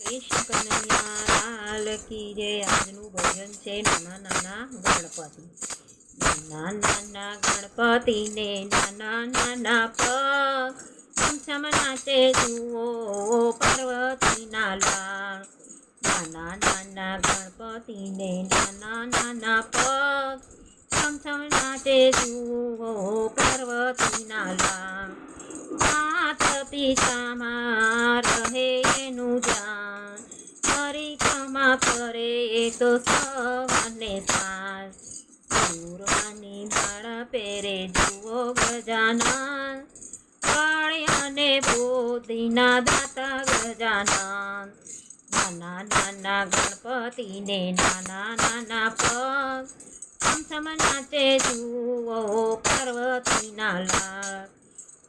કૃષ્ણ કનૈયા લાલ કી જય. આજનું ભજન છે નાના નાના ગણપતિ. નાના નાના ગણપતિને નાના નાના પગ, છમછમ નાચે જુઓ પાર્વતીના લાલ. નાના નાના ગણપતિને નાના નાના પગ, છમછમ નાચે જુઓ પાર્વતીના લાલ. માત પિતામાં રહે એનું જાન, પરિક્રમા કરે તો સવારને સાંજ. દૂરવાની માળા પહેરે જુઓ ગજાનન, કાળિયાને બુદ્ધિના દાતા ગજાનન. નાના નાના ગણપતિને નાના નાના પગ, છમછમ નાચે જુઓ પાર્વતીના લાલ.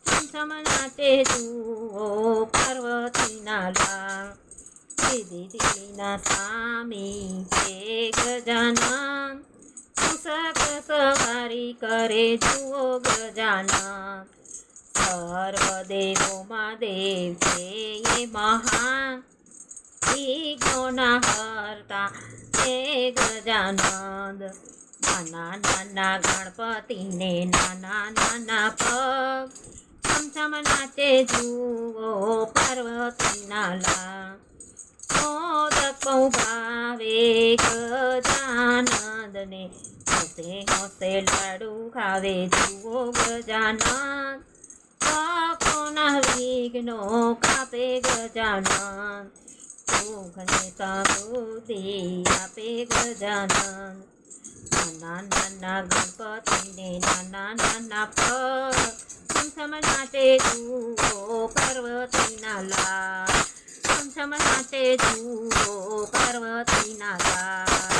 છમછમ નાચે જુઓ પાર્વતીના લાલ. દીદીના સ્વામી છે ગજાનન, પુષક સવારી કરે જુઓ ગજાનન. સર્વદેવોમાં દેવ છે એ મહાન, વિઘ્નોના હરતા છે ગજાનંદ. નાના નાના ગણપતિને નાના નાના પગ, છમછમ નાચે જુઓ પાર્વતીના લાલ. મોદક બહુ ભાવે ગજાનંદને, હોંશે હોંશે લાડુ ખાવે જુઓ ગજાનંદ. ભક્તોના વિઘ્નો કાપે ગજાનંદ, સુખને સમૃદ્ધિ આપે ગજાનંદ. નાના નાના ગણપતિને નાના નાના પગ, છમછમ નાચે જુઓ પાર્વતીના લાલ. છમછમ નાચે જુઓ પાર્વતીના લાલ.